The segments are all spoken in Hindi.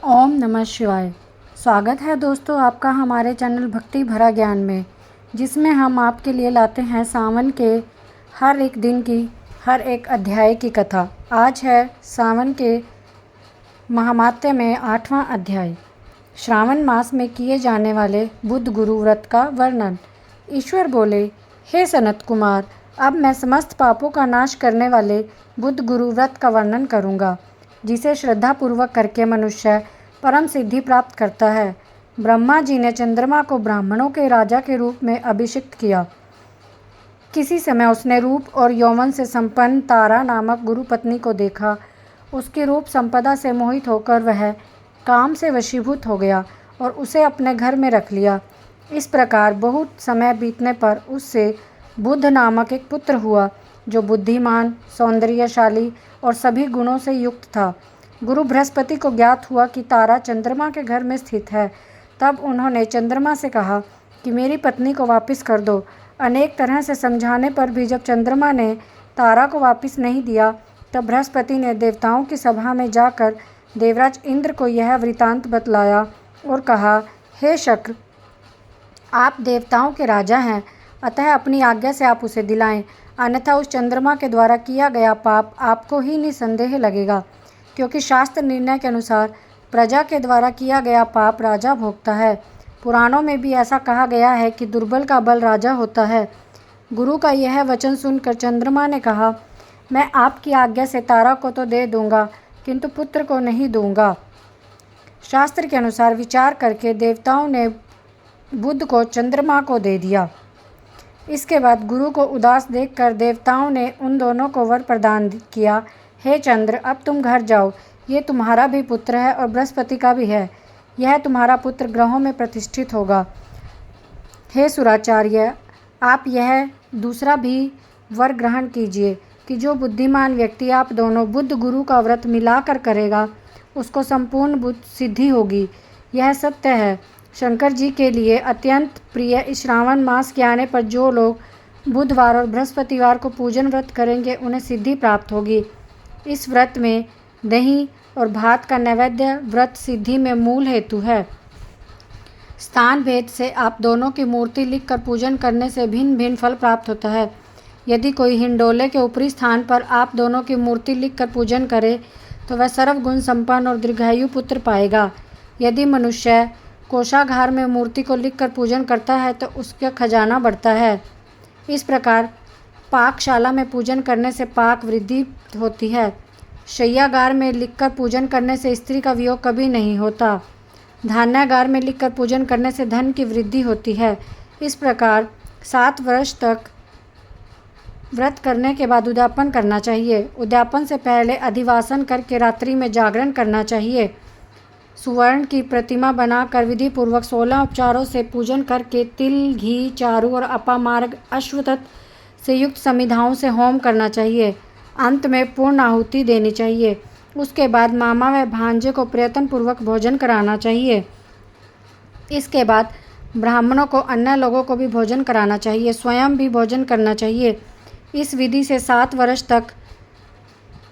ओम नमः शिवाय। स्वागत है दोस्तों आपका हमारे चैनल भक्ति भरा ज्ञान में, जिसमें हम आपके लिए लाते हैं सावन के हर एक दिन की हर एक अध्याय की कथा। आज है सावन के महात्म्य में 8वां अध्याय, श्रावण मास में किए जाने वाले बुध गुरु व्रत का वर्णन। ईश्वर बोले, हे सनत कुमार, अब मैं समस्त पापों का नाश करने वाले बुध गुरु व्रत का वर्णन करूँगा, जिसे श्रद्धापूर्वक करके मनुष्य परम सिद्धि प्राप्त करता है। ब्रह्मा जी ने चंद्रमा को ब्राह्मणों के राजा के रूप में अभिषिक्त किया। किसी समय उसने रूप और यौवन से संपन्न तारा नामक गुरु पत्नी को देखा। उसकी रूप संपदा से मोहित होकर वह काम से वशीभूत हो गया और उसे अपने घर में रख लिया। इस प्रकार बहुत समय बीतने पर उससे बुध नामक एक पुत्र हुआ, जो बुद्धिमान, सौंदर्यशाली और सभी गुणों से युक्त था। गुरु बृहस्पति को ज्ञात हुआ कि तारा चंद्रमा के घर में स्थित है। तब उन्होंने चंद्रमा से कहा कि मेरी पत्नी को वापस कर दो। अनेक तरह से समझाने पर भी जब चंद्रमा ने तारा को वापस नहीं दिया, तब बृहस्पति ने देवताओं की सभा में जाकर देवराज इंद्र को यह वृतांत बतलाया और कहा, हे शक्र, आप देवताओं के राजा हैं, अतः अपनी आज्ञा से आप उसे दिलाएं, अन्यथा उस चंद्रमा के द्वारा किया गया पाप आपको ही निसंदेह लगेगा, क्योंकि शास्त्र निर्णय के अनुसार प्रजा के द्वारा किया गया पाप राजा भोगता है। पुराणों में भी ऐसा कहा गया है कि दुर्बल का बल राजा होता है। गुरु का यह वचन सुनकर चंद्रमा ने कहा, मैं आपकी आज्ञा से तारा को तो दे दूंगा, किंतु पुत्र को नहीं दूंगा। शास्त्र के अनुसार विचार करके देवताओं ने बुध को चंद्रमा को दे दिया। इसके बाद गुरु को उदास देखकर देवताओं ने उन दोनों को वर प्रदान किया, हे चंद्र, अब तुम घर जाओ, ये तुम्हारा भी पुत्र है और बृहस्पति का भी है। यह तुम्हारा पुत्र ग्रहों में प्रतिष्ठित होगा। हे सुराचार्य, आप यह दूसरा भी वर ग्रहण कीजिए कि जो बुद्धिमान व्यक्ति आप दोनों बुध गुरु का व्रत मिलाकर करेगा, उसको संपूर्ण बुद्ध सिद्धि होगी। यह सत्य है। शंकर जी के लिए अत्यंत प्रिय इस श्रावण मास के आने पर जो लोग बुधवार और बृहस्पतिवार को पूजन व्रत करेंगे, उन्हें सिद्धि प्राप्त होगी। इस व्रत में दही और भात का नैवेद्य व्रत सिद्धि में मूल हेतु है। स्थान भेद से आप दोनों की मूर्ति लिखकर पूजन करने से भिन्न भिन्न फल प्राप्त होता है। यदि कोई हिंडोले के ऊपरी स्थान पर आप दोनों की मूर्ति लिखकर पूजन करे, तो वह सर्वगुण संपन्न और दीर्घायु पुत्र पाएगा। यदि मनुष्य कोषागार में मूर्ति को लिखकर पूजन करता है, तो उसका खजाना बढ़ता है। इस प्रकार पाकशाला में पूजन करने से पाक वृद्धि होती है। शय्यागार में लिखकर पूजन करने से स्त्री का वियोग कभी नहीं होता। धान्यागार में लिखकर पूजन करने से धन की वृद्धि होती है। इस प्रकार 7 वर्ष तक व्रत करने के बाद उद्यापन करना चाहिए। उद्यापन से पहले अधिवासन करके रात्रि में जागरण करना चाहिए। सुवर्ण की प्रतिमा बनाकर विधि पूर्वक 16 उपचारों से पूजन करके तिल, घी, चारू और अपामार्ग अश्वत्थ से युक्त समिधाओं से होम करना चाहिए। अंत में पूर्ण आहुति देनी चाहिए। उसके बाद मामा व भांजे को प्रयत्न पूर्वक भोजन कराना चाहिए। इसके बाद ब्राह्मणों को अन्य लोगों को भी भोजन कराना चाहिए, स्वयं भी भोजन करना चाहिए। इस विधि से 7 वर्ष तक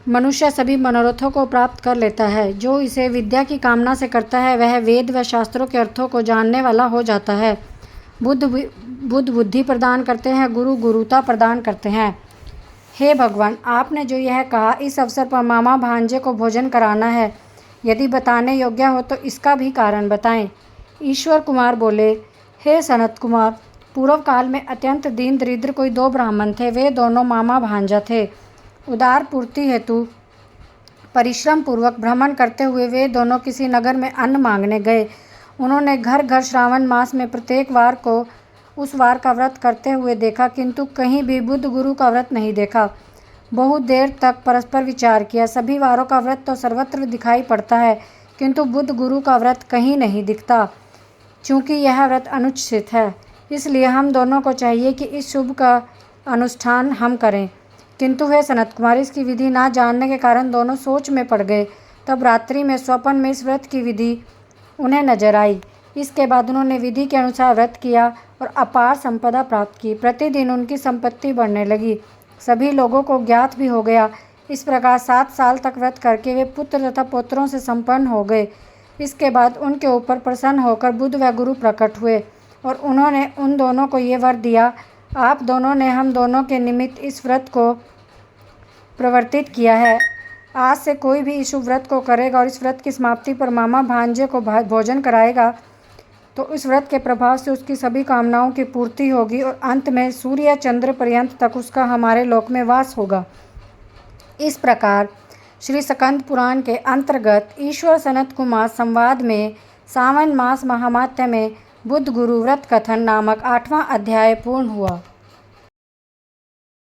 मनुष्य सभी मनोरथों को प्राप्त कर लेता है। जो इसे विद्या की कामना से करता है, वह वेद व शास्त्रों के अर्थों को जानने वाला हो जाता है। बुद्ध बुद्धि प्रदान करते हैं, गुरु गुरुता प्रदान करते हैं। हे भगवान, आपने जो यह कहा, इस अवसर पर मामा भांजे को भोजन कराना है। यदि बताने योग्य हो तो इसका भी कारण बताएं। ईश्वर कुमार बोले, हे सनत कुमार, पूर्व काल में अत्यंत दीन दरिद्र कोई 2 ब्राह्मण थे। वे दोनों मामा भांजा थे। उदार पूर्ति हेतु परिश्रम पूर्वक भ्रमण करते हुए वे दोनों किसी नगर में अन्न मांगने गए। उन्होंने घर घर श्रावण मास में प्रत्येक वार को उस वार का व्रत करते हुए देखा, किंतु कहीं भी बुध गुरु का व्रत नहीं देखा। बहुत देर तक परस्पर विचार किया। सभी वारों का व्रत तो सर्वत्र दिखाई पड़ता है, किंतु बुध गुरु का व्रत कहीं नहीं दिखता। चूँकि यह व्रत अनुचित है, इसलिए हम दोनों को चाहिए कि इस शुभ का अनुष्ठान हम करें। किंतु वे सनत कुमार इसकी विधि ना जानने के कारण दोनों सोच में पड़ गए। तब रात्रि में स्वप्न में इस व्रत की विधि उन्हें नजर आई। इसके बाद उन्होंने विधि के अनुसार व्रत किया और अपार संपदा प्राप्त की। प्रतिदिन उनकी संपत्ति बढ़ने लगी। सभी लोगों को ज्ञात भी हो गया। इस प्रकार 7 साल तक व्रत करके वे पुत्र तथा पौत्रों से संपन्न हो गए। इसके बाद उनके ऊपर प्रसन्न होकर बुद्ध व गुरु प्रकट हुए और उन्होंने उन दोनों को ये वर दिया, आप दोनों ने हम दोनों के निमित्त इस व्रत को प्रवर्तित किया है। आज से कोई भी इस शुभ व्रत को करेगा और इस व्रत की समाप्ति पर मामा भांजे को भोजन कराएगा तो इस व्रत के प्रभाव से उसकी सभी कामनाओं की पूर्ति होगी और अंत में सूर्य या चंद्र पर्यंत तक उसका हमारे लोक में वास होगा। इस प्रकार श्री स्कंद पुराण के अंतर्गत ईश्वर सनत कुमार संवाद में सावन मास महात्म्य में बुद्ध गुरु व्रत कथन नामक 8वां अध्याय पूर्ण हुआ।